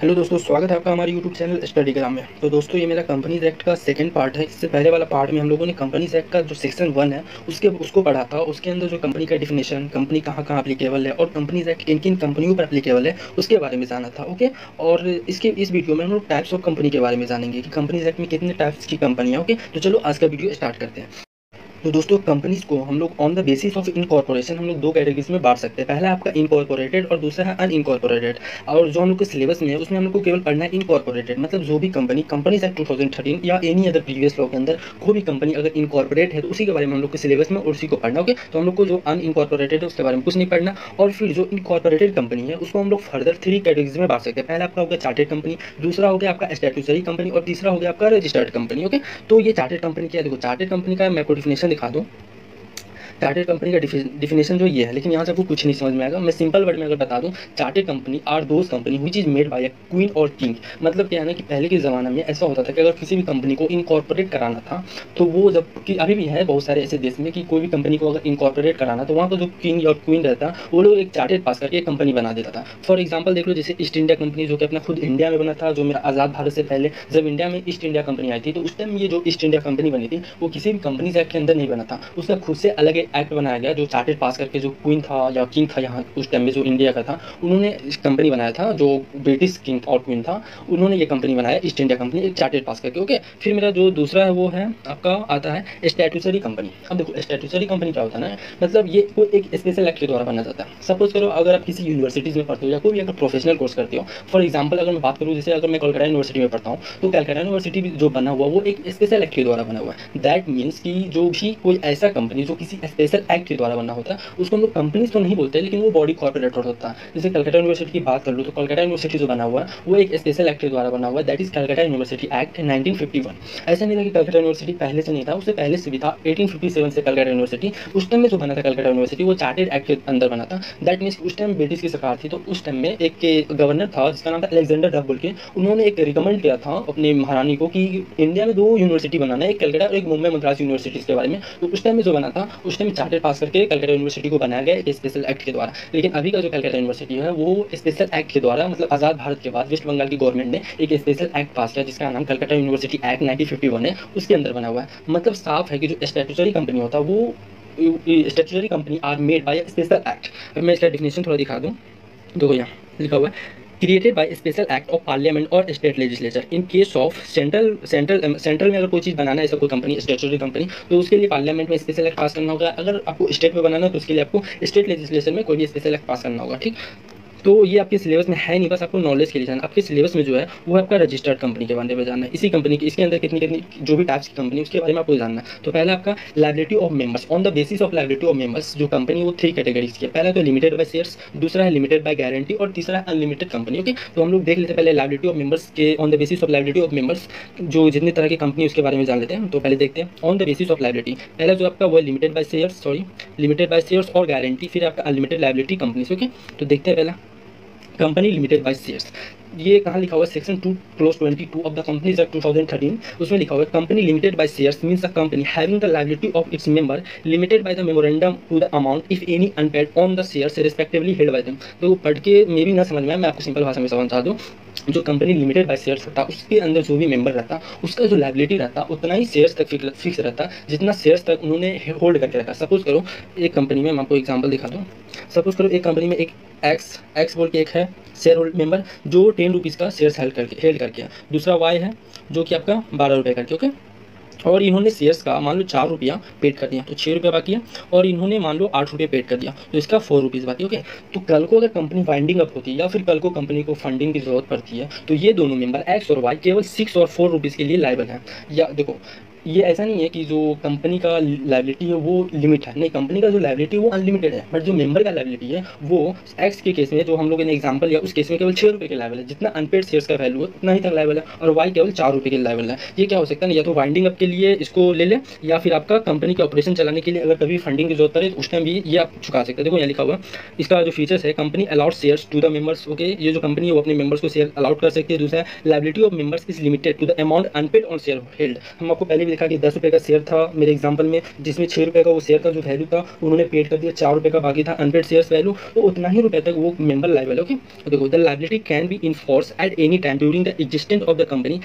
Hello दोस्तों, स्वागत है आपका हमारे यूट्यूब चैनल स्टडीग्राम में। तो दोस्तों, ये मेरा कंपनीज एक्ट का सेकंड पार्ट है। इससे पहले वाला पार्ट में हम लोगों ने कंपनीज एक्ट का जो सेक्शन 1 है उसको पढ़ा था। उसके अंदर जो कंपनी का डिफिनेशन, कंपनी कहाँ कहाँ अप्लीकेबल है और कंपनीज एक्ट किन किन कंपनियों पर अप्लीकेबल है उसके बारे में जाना था। ओके। और इस वीडियो में हम लोग टाइप्स ऑफ कंपनी के बारे में जानेंगे कि कंपनीज एक्ट में कितने टाइप्स की कंपनियाँ। ओके, तो चलो आज का वीडियो स्टार्ट करते हैं। तो दोस्तों, कंपनीज को हम लोग on the basis of incorporation हम लोग दो कैटेगरीज में बांट सकते हैं। पहला है आपका इनकॉर्पोरेटेड और दूसरा है अनइनकॉर्पोरेटेड। और जो हम लोग के सिलेबस में है उसमें हम लोग को केवल पढ़ना है इनकॉर्पोरेटेड, मतलब जो भी कंपनीज एक्ट 2013 या एनी अदर प्रीवियस लॉ के अंदर कोई भी कंपनी अगर इनकॉर्पोरेट है तो उसी के बारे में हम लोग के सिलेबस में और उसी को पढ़ना। ओके, तो हम लोग को जो अनइनकॉर्पोरेटेड है उसके बारे में कुछ नहीं पढ़ना। और फिर जो इनकॉर्पोरेटेड कंपनी है उसको हम लोग फर्दर 3 कैटेगरीज में बांट सकते हैं। पहला आपका हो गया चार्टेड कंपनी, दूसरा हो गया आपका स्टैट्यूटरी कंपनी और तीसरा हो गया आपका रजिस्टर्ड कंपनी। ओके, तो ये चार्टेड कंपनी क्या है? देखो, चार्टेड कंपनी का मैं आपको डिफिनेशन दिखा दूँ। चार्टेड कंपनी का डिफिनेशन जो ये है, लेकिन यहाँ से आपको कुछ नहीं समझ में आएगा। मैं सिंपल वर्ड में अगर बता दूं, chartered company are those company which is made by a queen और किंग। मतलब क्या है ना कि पहले के ज़माने में ऐसा होता था कि अगर किसी भी कंपनी को इनकॉर्पोरेट कराना था तो वो जब कि अभी भी है बहुत सारे ऐसे देश में कि कोई भी कंपनी को अगर इनकॉर्पोरेट कराना तो वहाँ पर जो किंग और क्वीन रहता वो लोग एक चार्टेड पास करके एक कंपनी बना देता था। फॉर एग्जाम्पल देख लो, जैसे ईस्ट इंडिया कंपनी जो कि अपना खुद इंडिया में बना था, जो मेरा आज़ाद भारत से पहले जब इंडिया में ईस्ट इंडिया कंपनी आई थी तो उस टाइम ये जो ईस्ट इंडिया कंपनी बनी थी वो किसी भी कंपनी एक्ट के अंदर नहीं बना था। उसका खुद से अलग एक एक्ट बनाया गया जो चार्टेड पास करके जो क्वीन था या किंग था यहाँ उस टाइम में जो इंडिया का था, उन्होंने कंपनी बनाया था। जो ब्रिटिश किंग और क्वीन था उन्होंने ये कंपनी बनाया, ईस्ट इंडिया कंपनी, एक चार्टेड पास करके। ओके, फिर मेरा जो दूसरा है वो है आपका आता है स्टैट्यूटरी कंपनी। अब देखो, स्टैट्यूटरी कंपनी क्या होता है ना, मतलब ये कोई एक स्पेशल एक्ट के द्वारा बना जाता है। सपोज करो अगर आप किसी यूनिवर्सिटीज़ में पढ़ते हो या कोई भी अगर प्रोफेशनल कोर्स करते हो, फॉर एग्जाम्पल अगर मैं बात करूँ, जैसे अगर मैं कोलकाता यूनिवर्सिटी में पढ़ता हूँ तो कोलकाता यूनिवर्सिटी जो बना हुआ वो एक स्पेशल एक्ट के द्वारा बना हुआ है। दैट मीन्स कि जो भी कोई ऐसा कंपनी जो किसी स्पेशल एक्ट के द्वारा बना होता है उसको हम लोग कंपनीज तो नहीं बोलते, लेकिन वो बॉडी कॉर्पोरेटेड होता है। जैसे कलकत्ता यूनिवर्सिटी की बात कर लो तो कलकत्ता यूनिवर्सिटी जो बना हुआ है वो एक स्पेशल एक्ट के द्वारा बना हुआ है, that is Calcutta university act 1951। ऐसा नहीं था कि कलकत्ता यूनिवर्सिटी पहले से नहीं था, उससे पहले से भी था। 1857 से कलकत्ता यूनिवर्सिटी, उस टाइम में जो बना था कलकत्ता यूनिवर्सिटी वो चार्टेड एक्ट के अंदर बना था। दैट मीन्स उस टाइम ब्रिटिश की सरकार थी तो उस टाइम में एक गवर्नर था जिसका नाम था अलेक्जेंडर डफ बोल के। उन्होंने एक रिकमेंड किया था अपने महारानी को कि इंडिया में 2 यूनिवर्सिटी बनाना है, एक कलकत्ता और एक मुंबई मद्रास यूनिवर्सिटीज़ के बारे में। तो उस टाइम में जो बना था उस टाइम चार्टेड पास करके कलकत्ता यूनिवर्सिटी को बनाया गया एक स्पेशल एक्ट के द्वारा। लेकिन अभी का जो कलकत्ता यूनिवर्सिटी है वो स्पेशल एक्ट के द्वारा, मतलब आज़ाद भारत के बाद वेस्ट बंगाल की गवर्नमेंट ने एक स्पेशल एक्ट पास किया जिसका नाम कलकत्ता यूनिवर्सिटी एक्ट 1951 है, उसके अंदर बना हुआ है। मतलब साफ है कि जो स्टैट्यूटरी कंपनी होता है वो statutory company are made by special act. मैं इसका डिफिनेशन थोड़ा दिखा दूँ। देखो यहाँ लिखा हुआ है, created by special act of parliament और state legislature in case of central में अगर कोई चीज़ बनाना है, ऐसा कोई कंपनी स्टैट्यूटरी कंपनी, तो उसके लिए पार्लियामेंट में स्पेशल एक्ट पास करना होगा। अगर आपको स्टेट में बनाना है तो उसके लिए आपको स्टेट लेजिस्लेशन में कोई भी स्पेशल एक्ट पास करना होगा। ठीक, तो ये आपके सिलेबस में है नहीं, बस आपको नॉलेज के लिए जाना। आपके सिलेबस में जो है वो आपका रजिस्टर्ड कंपनी के बारे में जानना है। इसी कंपनी की इसके अंदर कितनी कितनी जो भी टाइप्स की कंपनी उसके बारे में आपको जानना है। तो पहला आपका liability of members. On the basis of liability of members जो कंपनी वो 3 कैटेगरीज की है। पहला तो लिमिटेड बाय शेयर्स, दूसरा है लिमिटेड बाय गारंटी और तीसरा है अनलिमिटेड कंपनी। ओके, तो हम लोग देख लेते हैं पहले लायबिलिटी ऑफ मेंबर्स के। On the basis of liability of members जो जितनी तरह की कंपनी उसके बारे में जान लेते हैं। तो पहले देखते हैं on the basis of liability. पहला जो आपका वो लिमिटेड बाय शेयर्स और गारंटी, फिर आपका अनलिमिटेड लायबिलिटी कंपनीज। ओके, तो देखते हैं पहला कंपनी लिमिटेड बाय शेयर्स। ये कहाँ लिखा हुआ है? Section 2 clause 22 of the companies act 2013, उसमें लिखा हुआ है company limited by shares means the company having the liability of its member limited by the memorandum to the amount if any unpaid on the shares respectively held by them. तो पढ़ के मे भी ना समझ में आए, मैं आपको सिंपल भाषा में समझा दूँ। जो कंपनी लिमिटेड बाय शेयर्स होता है उसके अंदर जो भी मेंबर रहता उसका जो लायबिलिटी रहता उतना ही शेयर्स तक फिक्स रहता जितना शेयर्स तक उन्होंने होल्ड करके रखा। सपोज करो एक कंपनी में, मैं आपको एग्जांपल दिखा दूँ। सपोज करो एक कंपनी में एक एक्स बोल के एक है शेयर होल्ड मेंबर जो 10 रुपीज़ का शेयर्स हेल्ड करके है। दूसरा वाई है जो कि आपका 12 रुपये करके। ओके, और इन्होंने शेयर्स का मान लो 4 रुपया पेड कर दिया तो 6 रुपया बाकी है, और इन्होंने मान लो 8 रुपये पेड कर दिया तो इसका 4 रुपीज़ बाकी। ओके, तो कल को अगर कंपनी वाइंडिंग अप होती है या फिर कल को कंपनी को फंडिंग की जरूरत पड़ती है तो ये दोनों मेंबर एक्स और वाई केवल 6 और 4 रुपीज़ के लिए लायबल हैं। या देखो, ये ऐसा नहीं है कि जो कंपनी का लायबिलिटी है वो लिमिट है, नहीं, कंपनी का जो लायबिलिटी है वो अनलिमिटेड है, बट जो मेंबर का लायबिलिटी है वो एक्स के केस में जो हम लोगों ने एग्जांपल लिया उस केस में केवल 6 रुपये के लायबल है। जितना अनपेड शेयर्स का वैल्यू है उतना ही तक लायबल है, और वाई केवल 4 रुपये के लायबल है। ये क्या हो सकता है, या तो वाइंडिंग अप के लिए इसको ले ले या फिर आपका कंपनी के ऑपरेशन चलाने के लिए अगर कभी फंडिंग की जरूरत पड़े तो उस टाइम भी ये आप चुका सकते हैं। देखो यहाँ लिखा हुआ इसका जो फीचर्स है, company allowed shares to the members. Okay, ये जो कंपनी है वो अपने मेंबर्स को शेयर अलाउड कर सकती है। दूसरा liability of members is limited to the amount unpaid on share held. हम आपको पहले भी देखा कि 10 रुपये का शेयर था मेरे एग्जांपल में, जिसमें 6 रुपये का वो शेयर का जो वैल्यू था उन्होंने पेड कर दिया, 4 रुपये का बाकी था अनपेड शेयर्स वैल्यू, तो उतना ही रुपये तक वो मेंबर लाइबल है। ओके, तो देखो, the liability can be enforce at any time during the existence of the company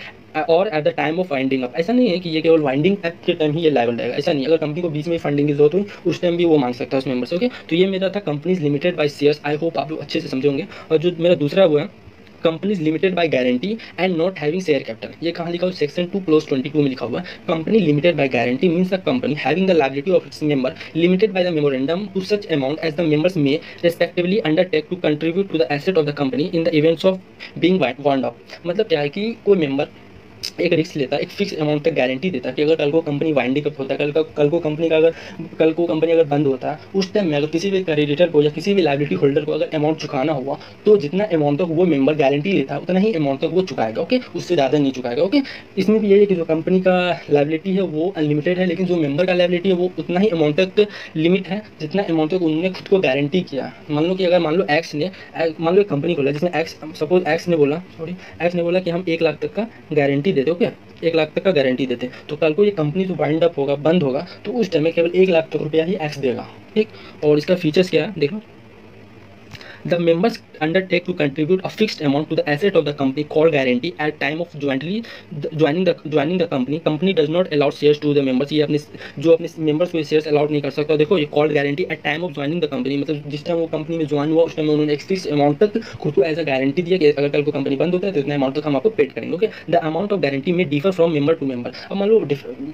और at the time of winding up. ऐसा नहीं है कि ये केवल वाइंडिंग अप के टाइम ही ये लाइबल रहेगा, ऐसा नहीं। अगर कंपनी को बीच में फंडिंग की जरूरत हुई उस टाइम भी वो मांग सकता है उस मेंबर से। ओके, तो ये मेरा था companies limited by shares. I hope आप लोग अच्छे से समझे होंगे। और जो मेरा दूसरा वो है companies limited by guarantee and not having share capital. ये कहाँ लिखा हुआ? सेक्शन 2 क्लोज 22 में लिखा हुआ है। Company limited by guarantee means the company having the liability of its member limited by the memorandum to such amount as the members may respectively undertake to contribute to the asset of the company in the events of being wound up. मतलब क्या है कि कोई member एक risk लेता है, एक fix amount तक गारंटी देता है कि अगर कल को कंपनी वाइंडिंग अप होता है, कल को कंपनी का अगर कल को कंपनी अगर बंद होता है, उस टाइम में अगर किसी भी क्रेडिटर को या किसी भी लायबिलिटी होल्डर को अगर अमाउंट चुकाना हुआ तो जितना अमाउंट तक वो मेंबर गारंटी लेता है उतना ही अमाउंट तक वो चुकाएगा। ओके, उससे ज़्यादा नहीं चुकाएगा। ओके, इसमें भी यही है कि जो कंपनी का लायबिलिटी है वो अनलिमिटेड है, लेकिन जो मेंबर का लायबिलिटी है वो उतना ही अमाउंट तक लिमिट है जितना अमाउंट तक उन्होंने खुद को गारंटी किया। मान लो कि अगर मान लो एक्स ने एक कंपनी खोला जिसमें एक्स ने बोला कि हम 1 लाख तक का गारंटी देते। ओके, 1 लाख तक का गारंटी देते, तो कल को ये कंपनी जो वाइंड अप होगा, बंद होगा, तो उस टाइम में केवल 1 लाख तक रुपया ही एक्स देगा। ठीक, और इसका फीचर्स क्या है देखो। The members undertake to contribute a fixed amount to the asset of the company called guarantee at time of joining the company. Company does not allow shares to the members. ये अपने members को shares allowed नहीं कर सकता। देखो, ये called guarantee at time of joining the company, मतलब जिस टाइम वो कंपनी में ज्वाइन हुआ उस टाइम में उन्होंने एक फिक्स अमाउंट तक खुद को एज अ गारंटी दिया कि अगर कल को कंपनी बंद होता है तो इतना अमाउंट तक हम आपको पेड करेंगे। Okay, the amount of guarantee may differ from member to member. अब मान लो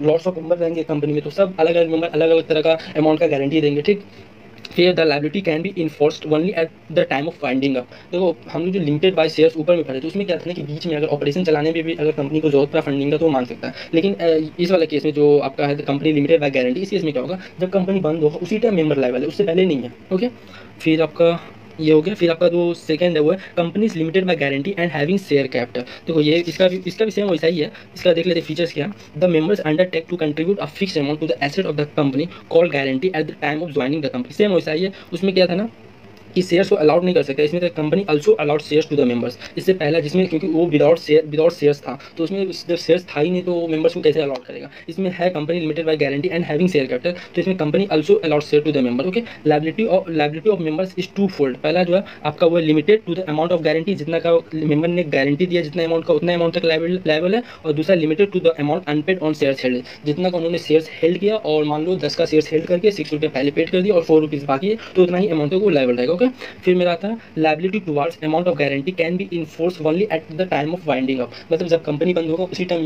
लॉट्स ऑफ मेंबर रहेंगे कंपनी में, तो सब अलग अलग मेंबर अलग अलग तरह का अमाउंट का गारंटी देंगे। ठीक, फिर the liability can be enforced only eight the time of winding up. देखो, हम लोग जो लिमिटेड बाय शेयर्स ऊपर में पढ़े थे उसमें क्या था ना कि बीच में अगर ऑपरेशन चलाने में भी अगर कंपनी को जरूरत पड़ा फंडिंग का तो वो मांग सकता है। लेकिन इस वाले केस में जो आपका है कंपनी लिमिटेड बाय गारंटी, इस केस में क्या होगा, जब कंपनी बंद होगा उसी टाइम मेंबर लायबल है, उससे पहले नहीं है। ओके, फिर आपका ये हो गया। फिर आपका जो सेकंड है वो है companies limited by guarantee and having share capital. देखो, ये इसका भी सेम वैसा ही है। इसका देख लेते फीचर्स क्या है। The members undertake to contribute a fix amount to the asset of the company called guarantee at the time of joining the company. Same वैसा ही है। उसमें क्या था ना कि शेयर्स को अलाउड नहीं कर सकते, इसमें company also allowed shares to the members. इससे पहला जिसमें क्योंकि वो विदाउट शेयर्स था, तो उसमें जब शेयर्स था ही नहीं तो मेंबर्स को कैसे अलाउड करेगा। इसमें है company limited by guarantee and having share capital, तो इसमें company also allowed share to the member. Okay, liability of members is two fold. पहला जो है आपका वो limited to the amount of guarantee, जितना का मेंबर ने गारंटी दिया जितना अमाउंट का उतना अमाउंट तक लायबल है, और दूसरा limited to the amount unpaid on shares held, जितना का उन्होंने शेयर्स हेल्ड किया और मान लो 10 का शेयर्स हेल्ड करके 6 रुपये पहले पेड कर दिया और 4 रुपीज़ बाकी है, तो उतना ही अमाउंट तक वो लायबल रहेगा। ओके, फिर मेरा liability towards amount of guarantee can be enforce only eight the time of winding up. मतलब जब कंपनी बंद होगा उसी टाइम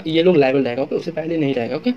ये लोग लायबल रहेगा। ओके, उससे पहले नहीं रहेगा। ओके,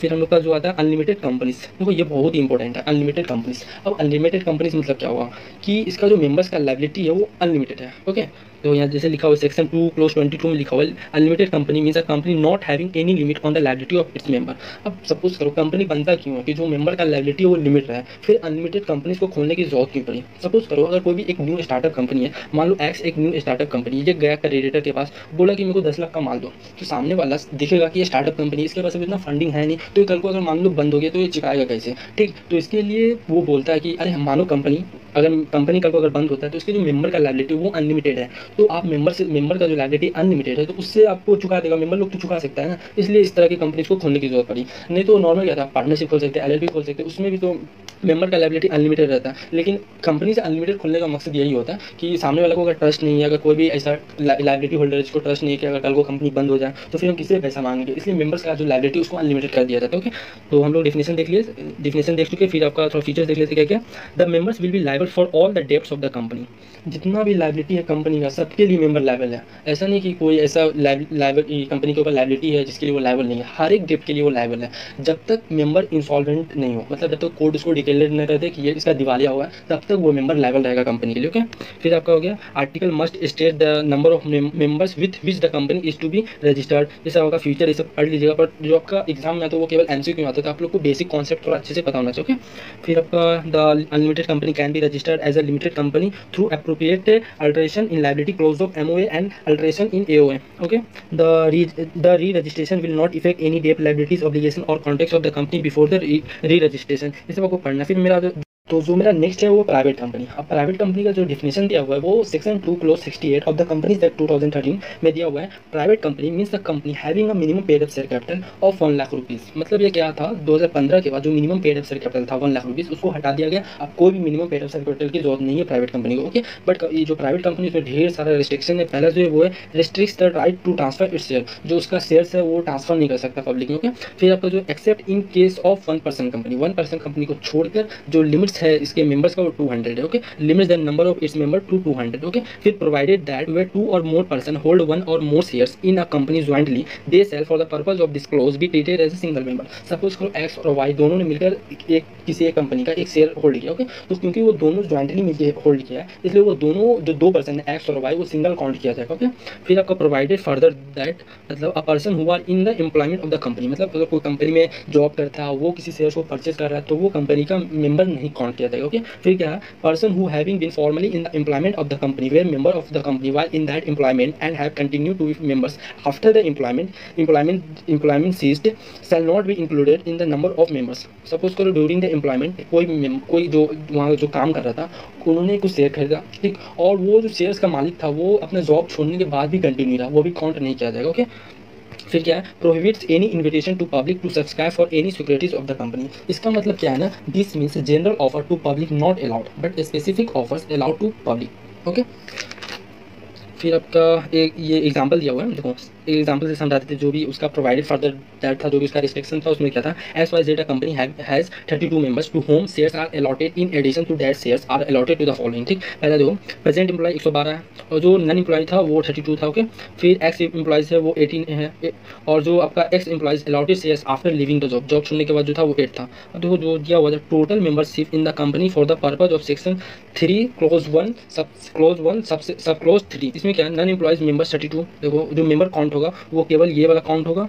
फिर हम लोग का जो आता है अनलिमिटेड कंपनीज। देखो, ये बहुत ही इंपॉर्टेंट है अनलिमिटेड कंपनीज। अब अनलिमिटेड कंपनीज मतलब क्या हुआ कि इसका जो मेंबर्स का लायबिलिटी है वो अनलिमिटेड है। ओके, तो यहाँ जैसे लिखा हुआ सेक्शन 2 क्लोज 22 में लिखा हुआ है unlimited company means a company not having any limit on the liability of its member. अब सपोज करो कंपनी बनता क्यों है कि जो मेंबर का लायबिलिटी है वो लिमिट रहा है, फिर अनलिमिटेड कंपनीज को खोलने की जरूरत क्यों पड़ी। सपोज करो अगर कोई भी एक न्यू स्टार्टअप कंपनी है, मान लो एक्स एक न्यू स्टार्टअप कंपनी, ये गया क्रेडिटर के पास, बोला कि मेरे को 10 लाख का माल दो, तो सामने वाला देखेगा कि ये स्टार्टअप कंपनी, इसके पास अभी इतना फंडिंग है नहीं, तो कल को अगर मान लो बंद हो गया तो ये चुकाएगा कैसे। ठीक, तो इसके लिए वो बोलता है कि अरे मानो कंपनी कल को अगर बंद होता है तो इसके जो मेंबर का लायबिलिटी वो अनलिमिटेड है, तो आप मेंबर का जो लायबिलिटी अनलिमिटेड है तो उससे आपको चुका देगा, मेंबर लोग तो चुका सकता है ना, इसलिए इस तरह की कंपनीज को खोलने की जरूरत पड़ी। नहीं तो नॉर्मल क्या था, पार्टनरशिप खोल सकते हैं, एलएलपी खोल सकते हैं, उसमें भी तो मेंबर का लायबिलिटी अनलिमिटेड रहता है। लेकिन कंपनी से अनलिमिटेड खोलने का मकसद यही होता है कि सामने वाले को अगर ट्रस्ट नहीं है, अगर कोई भी ऐसा लायबिलिटी होल्डर जिसको ट्रस्ट नहीं है कि अगर कल को कंपनी बंद हो जाए तो फिर हम किससे पैसा मांगेंगे, इसलिए मेंबर्स का जो लायबिलिटी उसको अनलिमिटेड कर दिया जाता है। ओके, तो हम लोग डेफिनेशन देख चुके, फिर आपका थोड़ा फीचर्स देख लेते क्या क्या। The members will be liable for all the debts of the company. जितना भी लायबिलिटी है कंपनी का सबके लिए मेंबर लायबल है। ऐसा नहीं कि कोई ऐसा कंपनी के ऊपर लायबिलिटी है जिसके लिए वो लायबल नहीं है, हर एक डेब्ट के लिए वो लायबल है जब तक मेंबर इंसॉल्वेंट नहीं हो, मतलब जब तक कोर्ट उसको डिक्लेयर नहीं करते कि ये इसका दिवालिया हुआ है तब तक वो मेंबर लायबल रहेगा कंपनी के लिए। ओके, फिर आपका हो गया article must state the number of members with which the company is to be registered. जैसा होगा फ्यूचर ये सब पढ़ लीजिएगा, पर जो आपका एग्जाम में आता है वो केवल एमसीक्यू आता है, तो आप लोग को बेसिक कॉन्सेप्ट थोड़ा अच्छे से पता होना चाहिए। ओके, फिर आपका the unlimited company can be registered as a limited company through appropriate alteration in liability clause of MOA and alteration in AOA. Okay, the re-registration will not affect any debt, liabilities, obligation or contracts of the company before the re-registration. इसे आपको पढ़ना। फिर मेरा तो जो मेरा next है वो प्राइवेट कंपनी। अब प्राइवेट कंपनी का जो डिफिनेशन दिया हुआ है वो section 2 close 68 of the companies act 2013 में दिया हुआ है। Private company means the company having a minimum paid up share capital of 1 lakh rupees. मतलब ये क्या था, 2015 के बाद जो minimum paid up share capital था 1 लाख रुपीज़, उसको हटा दिया गया। अब कोई भी minimum paid up share capital की जरूरत नहीं है प्राइवेट कंपनी को। ओके, बट ये जो प्राइवेट कंपनी उसमें ढेर सारा रिस्ट्रिक्शन है। पहला जो है वो है restricts the right to transfer its share, जो उसका शेयर्स है वो ट्रांसफर नहीं कर सकता पब्लिक में। ओके, फिर आपका जो accept in case of 1% company, 1% company को छोड़कर जो लिमिट्स है इसके मेंबर्स का वो 200 है। Okay, limits the number of its member to 200। Okay, फिर provided that where 2 or more person hold 1 or more shares in a company jointly they shall for the purpose of disclose be treated as a single member. Suppose करो X और Y दोनों ने मिलकर एक किसी एक company का एक शेयर होल्ड किया। ओके, तो क्योंकि वो दोनों ज्वाइंटली मिलकर होल्ड किया है इसलिए वो दोनों जो 2 पर्सन है एक्स और वाई वो सिंगल काउंट किया जाएगा। ओके, फिर आपका प्रोवाइडेड फर्दर दैट मतलब a person who are in the employment of the company, मतलब अगर कोई कंपनी में जॉब करता है वो किसी शेयर को परचेज कर रहा है तो वो कंपनी का मेंबर नहीं काउंट किया जाएगा। ओके, फिर क्या है, person who having been formerly in the employment of the company were member of the company while in that employment and have continue to be members after the employment ceased shall not be included in the number of members. Suppose करो during the employment कोई जो वहाँ जो काम कर रहा था उन्होंने कुछ शेयर खरीदा, ठीक, और वो जो शेयर्स का मालिक था वो अपना जॉब छोड़ने के बाद भी कंटिन्यू रहा, वो भी काउंट नहीं किया जाएगा। ओके, फिर क्या है, prohibits any invitation to public to subscribe for any securities of the company. इसका मतलब क्या है ना, this means general offer to public not allowed but specific offers allowed to public. Okay, फिर आपका एक ये एग्जांपल दिया हुआ है, देखो एग्जांपल से समझाते थे जो भी उसका प्रोवाइडेड फर्दर दैट था, जो भी उसका रिस्ट्रिक्शन था उसमें क्या था, as Y Z company has 32 members to whom shares are allotted in addition to that shares are allotted to the following. ठीक, पहला देखो प्रेजेंट एम्प्लॉय 112 है और जो नन एम्प्लॉय था वो 32 था। ओके, फिर एक्स एम्प्लॉयज है वो 18 है और जो आपका x employees allotted shares after living the job, job छोड़ने के बाद जो था वो 8 था। और देखो जो दिया हुआ था total membership in the company for the purpose of section 3 close 1 सब क्लोज 3, इसमें क्या है, नन एम्प्लॉयज मेंबर 32। देखो जो मेंबर काउंट होगा वो केवल ये वाला काउंट होगा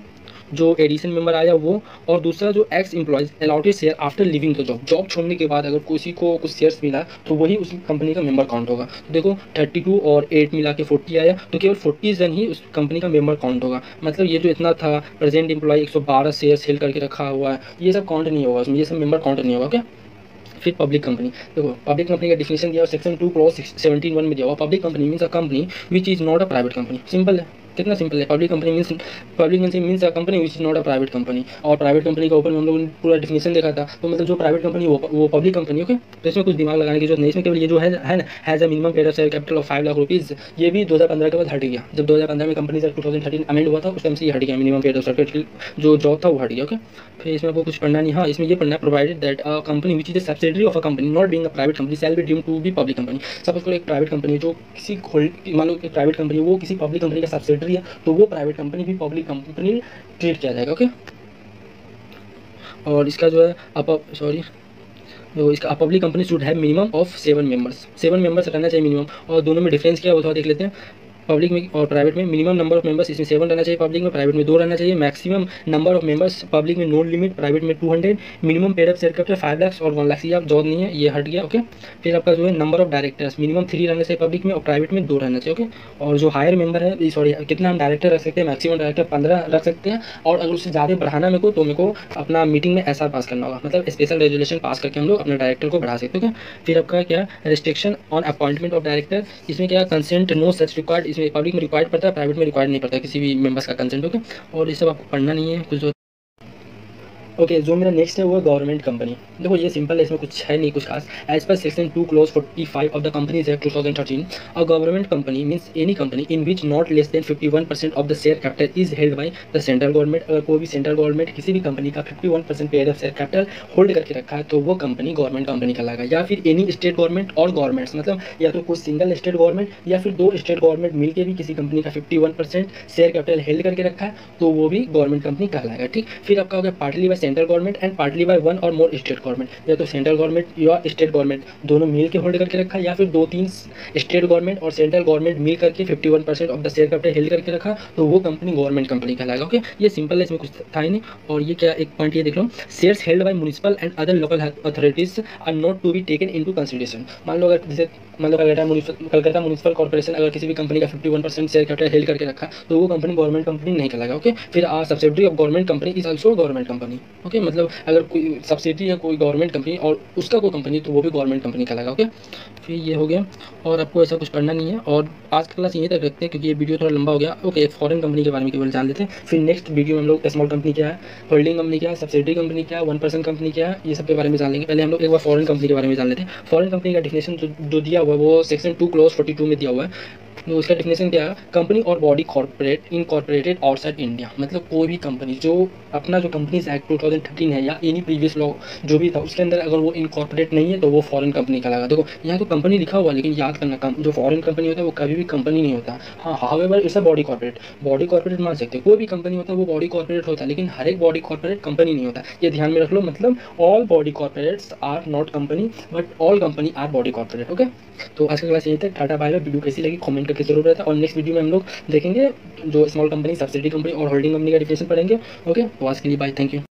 जो एडिशन मेंबर आया वो, और दूसरा जो x employees allotted share after living the job, job छोड़ने के बाद अगर किसी को कुछ शेयर्स मिला तो वही उस कंपनी का मेंबर काउंट होगा। तो देखो 32 और 8 मिला के 40 आया, तो केवल 40 जन ही उस कंपनी का मेंबर काउंट होगा। मतलब ये जो इतना था प्रेजेंट एम्प्लॉय 112 शेयर्स हेल्ड करके रखा हुआ है, ये सब काउंट नहीं होगा उसमें, ये सब मेंबर काउंट नहीं होगा। क्या, फिर पब्लिक कंपनी, देखो पब्लिक कंपनी का डिफिनेशन दिया सेक्शन 2 क्लॉज 17(1) में दिया हुआ। Public company means a company which is not a private company. Simple है, कितना सिंपल है, public company means a company which is not a private company. और प्राइवेट कंपनी का ऊपर में हम लोगों ने पूरा डिफिनेशन देखा था, तो मतलब जो प्राइवेट कंपनी वो पब्लिक कंपनी। ओके, तो इसमें कुछ दिमाग लगाने की जरूरत नहीं, इसमें केवल ये जो है ना, has a minimum paid up share capital of 5 lakh rupees, ये भी 2015 के बाद हट गया। जब 2015 में कंपनी 2013 अमेंड हुआ था उस टाइम से ये हट गया, minimum paid up share capital जो जॉब था वो हट गया। ओके, फिर इसमें आपको कुछ पढ़ना नहीं, हाँ इसमें ये पढ़ना है, provided that a company which is a subsidiary of a company not being a private company shall be deemed to be public company. Suppose करो एक प्राइवेट कंपनी जो किसी मान लो एक प्राइवेट कंपनी वो किसी पब्लिक कंपनी का सब्सिडरी है तो वो प्राइवेट कंपनी भी पब्लिक कंपनी ट्रीट किया जाएगा। ओके, और इसका जो है तो इसका public company should have minimum of 7 members रहना चाहिए मिनिमम। और दोनों में डिफरेंस क्या है वो थोड़ा देख लेते हैं। पब्लिक में और प्राइवेट में मिनिमम नंबर ऑफ मेंबर्स इसमें 7 रहना चाहिए पब्लिक में, प्राइवेट में 2 रहना चाहिए। Maximum number of members public में नो लिमिट, प्राइवेट में 200। Minimum paid up share capital 5 lakh और 1 लाख, ये आप जॉब नहीं है, ये हट गया। ओके, फिर आपका जो है नंबर ऑफ डायरेक्टर्स मिनिमम 3 रहना चाहिए पब्लिक में और प्राइवेट में 2 रहना चाहिए। ओके, और जो हायर मेंबर है सॉरी कितना हम डायरेक्टर रख सकते हैं, मैक्सिमम डायरेक्टर 15 रख सकते हैं। और अगर उससे ज़्यादा बढ़ाना मेरे को तो मेरे को अपना मीटिंग में एसआर पास करना होगा, मतलब स्पेशल रेजोल्यूशन पास करके हम लोग अपने डायरेक्टर को बढ़ा सकते हैं। फिर आपका क्या restriction on appointment of director, इसमें क्या कंसेंट नो सच रिक्वायर्ड, इसमें पब्लिक में रिक्वायर्ड पड़ता है, प्राइवेट में रिक्वायर्ड नहीं पड़ता किसी भी मेंबर्स का कंसेंट। ओके, और ये सब आपको पढ़ना नहीं है कुछ। ओके, जो मेरा नेक्स्ट है वो है गवर्नमेंट कंपनी। देखो ये सिंपल है, इसमें कुछ है नहीं कुछ खास। As per section 2 clause 45 of the companies act 2013, a government company means any company in which not less than 51% of the share capital is held by the central government. अगर कोई भी सेंट्रल गवर्नमेंट किसी भी company का 51% paid up share capital hold करके रखा है तो वो कंपनी गवर्नमेंट कंपनी कहलाएगा। या फिर एनी स्टेट गवर्नमेंट और गवर्नमेंट्स, मतलब या तो कोई सिंगल स्टेट गवर्नमेंट या फिर 2 स्टेट गवर्नमेंट मिलकर भी किसी कंपनी का 51% शेयर कैपिटल हेल्ड करके रखा है तो वो भी गवर्नमेंट कंपनी कहलाएगा। ठीक, फिर आपका हो गया partly by central government and partly bye 1 or more state government, या तो सेंट्रल गवर्नमेंट या स्टेट गवर्नमेंट दोनों मिल के होल्ड करके रखा, या फिर 2-3 स्टेट गवर्नमेंट और सेंट्रल गवर्नमेंट मिल करके 51% of the share capital held करके रखा तो वो कंपनी गवर्नमेंट कंपनी कहलाएगा। ओके, ये सिंपल है, इसमें कुछ था ही नहीं। और ये क्या एक पॉइंट ये देख लो, shares held by municipal and other local authorities are not to be taken into consideration. मान लो अगर जैसे कलकत्ता म्युनिसिपल कॉर्पोरेशन अगर किसी भी कंपनी का 51% शेयर कैपिटल हेल्ड करके रखा तो वो कंपनी गवर्नमेंट कंपनी नहीं कहलाएगा। ओके, फिर subsidiary of government company is also government company. Okay, मतलब अगर कोई सब्सिडी है कोई गवर्नमेंट कंपनी और उसका कोई कंपनी तो वो भी गवर्नमेंट कंपनी कहलाएगा। ओके, फिर ये हो गया और आपको ऐसा कुछ पढ़ना नहीं है। और आज का क्लास यहीं तक रखते हैं क्योंकि ये वीडियो थोड़ा लंबा हो गया। ओके, एक फॉरेन कंपनी के बारे में केवल जान लेते हैं, फिर नेक्स्ट वीडियो में हम लोग स्मॉल कंपनी क्या है, होल्डिंग कंपनी क्या है, सब्सिडी कंपनी क्या है, 1% कंपनी क्या है, ये सब के बारे में जान लेंगे। पहले हम लोग एक बार फॉरेन कंपनी के बारे में जान लेते हैं। फॉरेन कंपनी का डिफिनेशन जो दिया हुआ है वो सेक्शन 2 क्लॉज 42 में दिया हुआ है। तो उसका डिफिनेशन क्या है, कंपनी और body corporate incorporated outside India, मतलब कोई भी कंपनी जो अपना जो कंपनीज एक्ट 2013 है या एनी प्रीवियस लॉ जो भी था उसके अंदर अगर वो इनकॉर्पोरेट नहीं है तो वो फॉरेन कंपनी का लगा। देखो यहाँ तो कंपनी लिखा हुआ है लेकिन याद करना जो फॉरेन कंपनी होता है वो कभी भी कंपनी नहीं होता। हाँ, however it's a body corporate मान सकते हैं, कोई भी कंपनी होता है वो बॉडी कॉर्पोरेट होता है लेकिन हर एक बॉडी कॉर्पोरेट कंपनी नहीं होता। ये ध्यान में रख लो, मतलब all body corporates are not company but all company are body corporate. Okay, तो आज का क्लास यही तक। Tata bye bye. वीडियो कैसी लगी कमेंट करके जरूर रहता है और नेक्स्ट वीडियो में हम लोग देखेंगे जो स्मॉल कंपनी, सब्सिडी कंपनी और होल्डिंग कंपनी का डिफिनेशन पढ़ेंगे। ओके, तो आज के लिए बाय, थैंक यू।